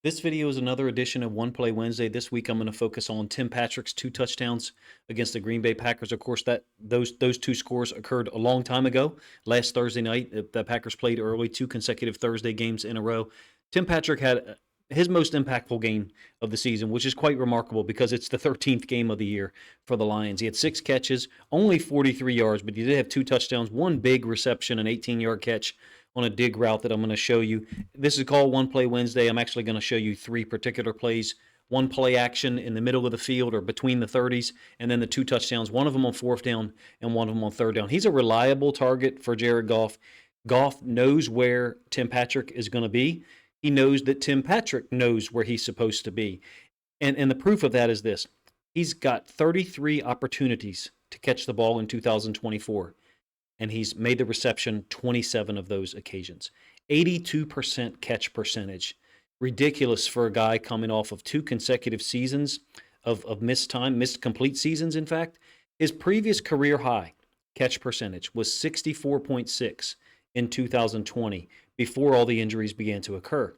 This video is another edition of One Play Wednesday. This week I'm going to focus on Tim Patrick's 2 touchdowns against the Green Bay Packers. Of course, those two scores occurred a long time ago. Last Thursday night, the Packers played early, 2 consecutive Thursday games in a row. Tim Patrick had his most impactful game of the season, which is quite remarkable because it's the 13th game of the year for the Lions. He had 6 catches, only 43 yards, but he did have 2 touchdowns, one big reception, an 18-yard catch on a dig route that I'm going to show you. This is called One Play Wednesday. I'm actually going to show you 3 particular plays. One play action in the middle of the field or between the 30s, and then the 2 touchdowns, one of them on 4th down and one of them on 3rd down. He's a reliable target for Jared Goff. Goff knows where Tim Patrick is going to be. He knows that Tim Patrick knows where he's supposed to be. And the proof of that is this. He's got 33 opportunities to catch the ball in 2024. And he's made the reception 27 of those occasions. 82% catch percentage. Ridiculous for a guy coming off of 2 consecutive seasons of missed complete seasons, in fact. His previous career high catch percentage was 64.6 in 2020 before all the injuries began to occur.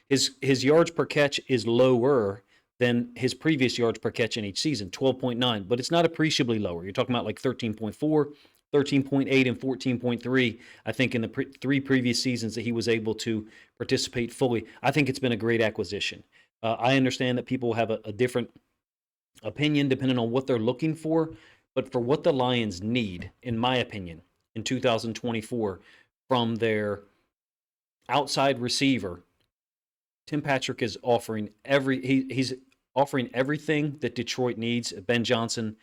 His yards per catch is lower than his previous yards per catch in each season, 12.9, but it's not appreciably lower. You're talking about like 13.4, 13.8 and 14.3, I think, in the 3 previous seasons that he was able to participate fully. I think it's been a great acquisition. I understand that people have a different opinion depending on what they're looking for, but for what the Lions need, in my opinion, in 2024, from their outside receiver, Tim Patrick is offering he's offering everything that Detroit needs. Ben Johnson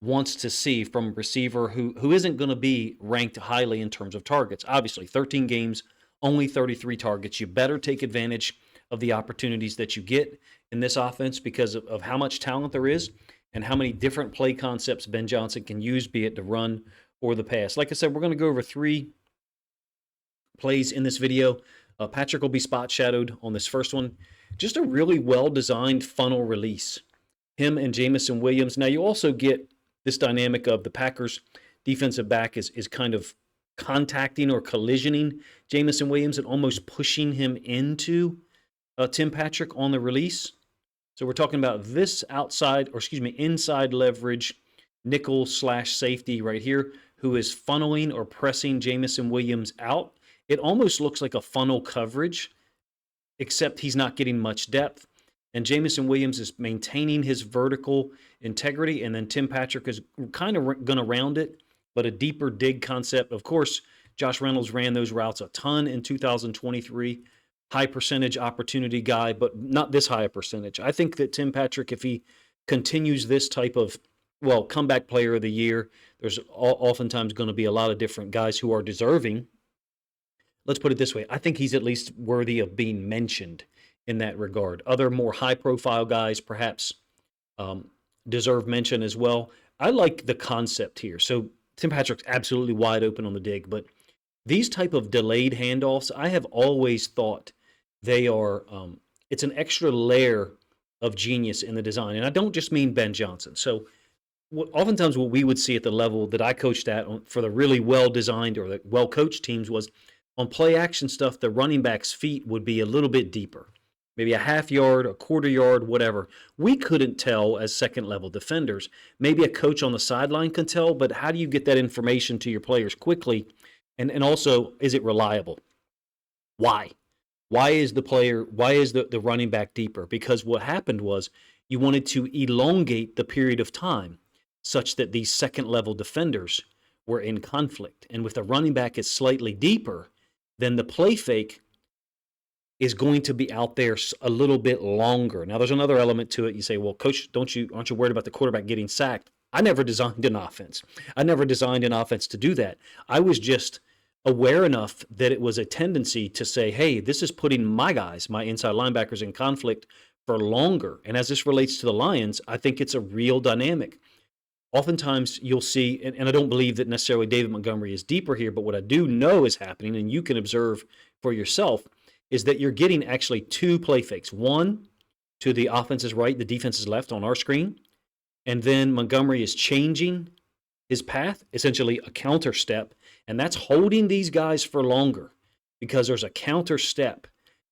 wants to see from a receiver who isn't going to be ranked highly in terms of targets. Obviously, 13 games, only 33 targets. You better take advantage of the opportunities that you get in this offense because of how much talent there is and how many different play concepts Ben Johnson can use, be it the run or the pass. Like I said, we're going to go over 3 plays in this video. Patrick will be spot shadowed on this first one. Just a really well-designed funnel release. Him and Jameson Williams. Now, you also get this dynamic of the Packers defensive back is kind of contacting or collisioning Jameson Williams and almost pushing him into Tim Patrick on the release. So we're talking about this inside leverage nickel/safety right here who is funneling or pressing Jameson Williams out. It almost looks like a funnel coverage, except he's not getting much depth. And Jameson Williams is maintaining his vertical integrity, and then Tim Patrick is kind of going to round it, but a deeper dig concept. Of course, Josh Reynolds ran those routes a ton in 2023. High percentage opportunity guy, but not this high a percentage. I think that Tim Patrick, if he continues this type of, comeback player of the year, there's oftentimes going to be a lot of different guys who are deserving. Let's put it this way. I think he's at least worthy of being mentioned in that regard. Other more high-profile guys perhaps deserve mention as well. I like the concept here. So Tim Patrick's absolutely wide open on the dig, but these type of delayed handoffs, I have always thought they are, it's an extra layer of genius in the design. And I don't just mean Ben Johnson. So oftentimes what we would see at the level that I coached at for the really well-designed or the well-coached teams was on play action stuff, the running back's feet would be a little bit deeper. Maybe a half yard, a quarter yard, whatever. We couldn't tell as second-level defenders. Maybe a coach on the sideline can tell, but how do you get that information to your players quickly? And also, is it reliable? Why? Why is the running back deeper? Because what happened was you wanted to elongate the period of time such that these second-level defenders were in conflict. And if the running back is slightly deeper, then the play fake is going to be out there a little bit longer. Now, there's another element to it. You say, well, coach, aren't you worried about the quarterback getting sacked? I never designed an offense. I never designed an offense to do that. I was just aware enough that it was a tendency to say, hey, this is putting my guys, my inside linebackers, in conflict for longer. And as this relates to the Lions, I think it's a real dynamic. Oftentimes you'll see, and I don't believe that necessarily David Montgomery is deeper here, but what I do know is happening, and you can observe for yourself, is that you're getting actually 2 play fakes. One to the offense's right, the defense's left on our screen, and then Montgomery is changing his path, essentially a counter step, and that's holding these guys for longer because there's a counter step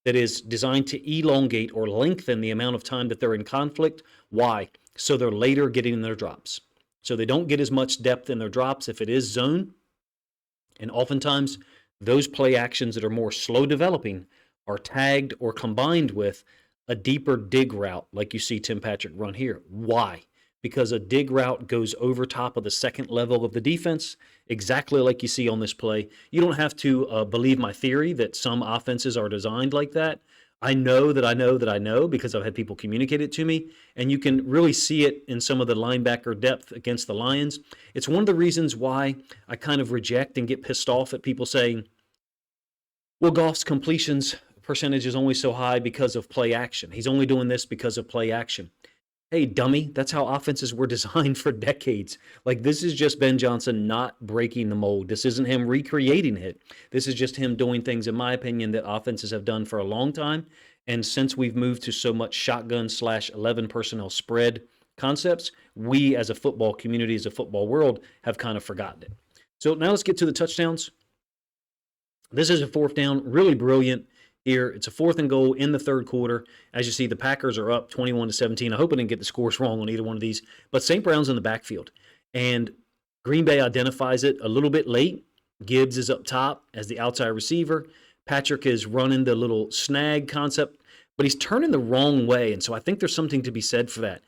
that is designed to elongate or lengthen the amount of time that they're in conflict. Why? So they're later getting their drops. So they don't get as much depth in their drops if it is zone. And oftentimes, those play actions that are more slow developing are tagged or combined with a deeper dig route, like you see Tim Patrick run here. Why? Because a dig route goes over top of the second level of the defense, exactly like you see on this play. You don't have to believe my theory that some offenses are designed like that. I know because I've had people communicate it to me, and you can really see it in some of the linebacker depth against the Lions. It's one of the reasons why I kind of reject and get pissed off at people saying, well, Goff's completions percentage is only so high because of play action. He's only doing this because of play action. Hey, dummy, that's how offenses were designed for decades. Like, this is just Ben Johnson not breaking the mold. This isn't him recreating it. This is just him doing things, in my opinion, that offenses have done for a long time. And since we've moved to so much shotgun/11 personnel spread concepts, we as a football community, as a football world, have kind of forgotten it. So now let's get to the touchdowns. This is a fourth down, really brilliant here. It's a 4th and goal in the third quarter. As you see, the Packers are up 21-17. I hope I didn't get the scores wrong on either one of these, but St. Brown's in the backfield, and Green Bay identifies it a little bit late. Gibbs is up top as the outside receiver. Patrick is running the little snag concept, but he's turning the wrong way, and so I think there's something to be said for that.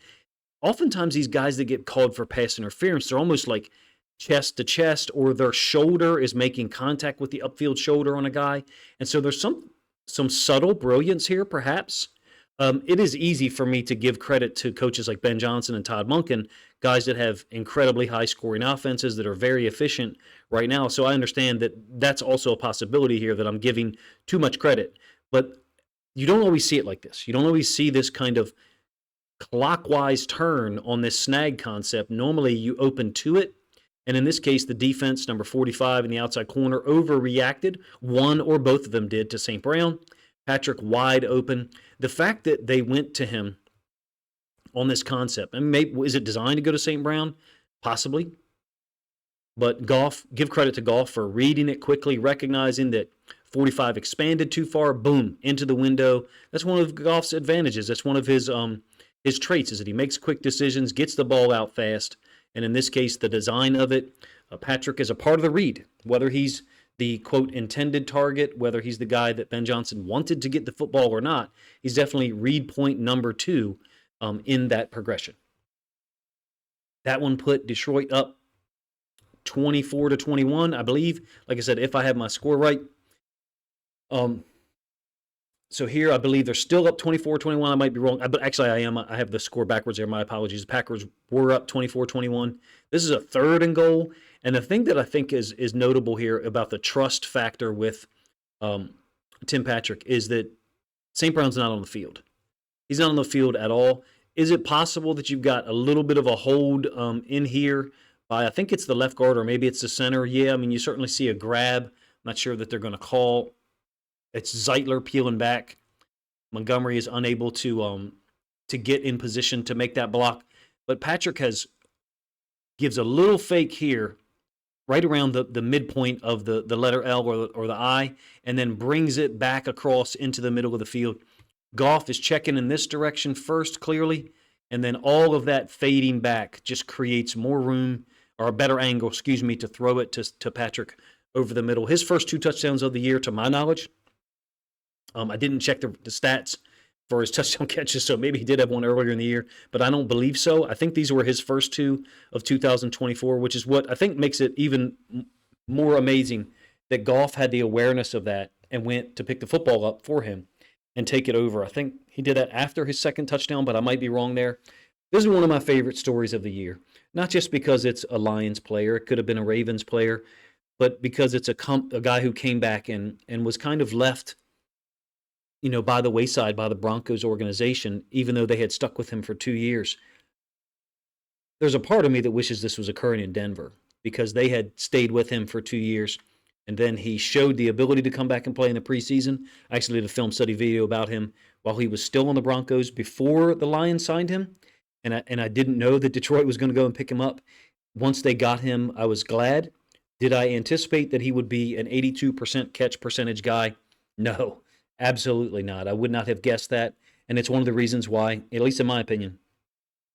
Oftentimes, these guys that get called for pass interference, they're almost like chest to chest, or their shoulder is making contact with the upfield shoulder on a guy, and so there's some subtle brilliance here, perhaps. It is easy for me to give credit to coaches like Ben Johnson and Todd Monken, guys that have incredibly high-scoring offenses that are very efficient right now. So I understand that that's also a possibility here, that I'm giving too much credit. But you don't always see it like this. You don't always see this kind of clockwise turn on this snag concept. Normally, you open to it. And in this case, the defense, number 45 in the outside corner, overreacted. One or both of them did to St. Brown. Patrick wide open. The fact that they went to him on this concept, and maybe, is it designed to go to St. Brown? Possibly. But Goff, give credit to Goff for reading it quickly, recognizing that 45 expanded too far, boom, into the window. That's one of Goff's advantages. That's one of his traits, is that he makes quick decisions, gets the ball out fast. And in this case, the design of it, Patrick is a part of the read, whether he's the, quote, intended target, whether he's the guy that Ben Johnson wanted to get the football or not. He's definitely read point number 2 in that progression. That one put Detroit up 24-21, I believe. Like I said, if I have my score right. So here, I believe they're still up 24-21. I might be wrong, but actually I am. I have the score backwards there. My apologies. The Packers were up 24-21. This is a 3rd and goal. And the thing that I think is notable here about the trust factor with Tim Patrick is that St. Brown's not on the field. He's not on the field at all. Is it possible that you've got a little bit of a hold in here by, I think it's the left guard or maybe it's the center? Yeah, I mean, you certainly see a grab. I'm not sure that they're going to call. It's Zeitler peeling back. Montgomery is unable to get in position to make that block. But Patrick gives a little fake here, right around the midpoint of the letter L or the I, and then brings it back across into the middle of the field. Goff is checking in this direction first, clearly, and then all of that fading back just creates more room, or a better angle, to throw it to Patrick over the middle. His first 2 touchdowns of the year, to my knowledge. I didn't check the stats for his touchdown catches, so maybe he did have one earlier in the year, but I don't believe so. I think these were his first 2 of 2024, which is what I think makes it even more amazing that Goff had the awareness of that and went to pick the football up for him and take it over. I think he did that after his 2nd touchdown, but I might be wrong there. This is one of my favorite stories of the year, not just because it's a Lions player. It could have been a Ravens player, but because it's a guy who came back and was kind of left by the wayside by the Broncos organization, even though they had stuck with him for 2 years. There's a part of me that wishes this was occurring in Denver because they had stayed with him for 2 years, and then he showed the ability to come back and play in the preseason. I actually did a film study video about him while he was still on the Broncos before the Lions signed him, and I didn't know that Detroit was going to go and pick him up. Once they got him, I was glad. Did I anticipate that he would be an 82% catch percentage guy? No. Absolutely not. I would not have guessed that, and it's one of the reasons why, at least in my opinion,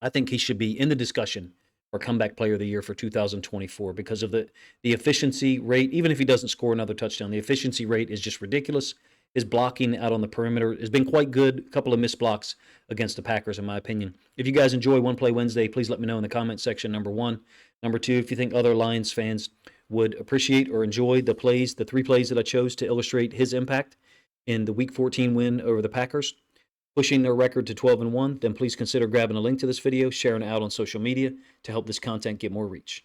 I think he should be in the discussion for comeback player of the year for 2024 because of the efficiency rate. Even if he doesn't score another touchdown, the efficiency rate is just ridiculous. His blocking out on the perimeter has been quite good. A couple of missed blocks against the Packers, in my opinion. If you guys enjoy One Play Wednesday, please let me know in the comment section. Number one. Number two, if you think other Lions fans would appreciate or enjoy the plays, the 3 plays that I chose to illustrate his impact in the Week 14 win over the Packers, pushing their record to 12-1, then please consider grabbing a link to this video, sharing it out on social media to help this content get more reach.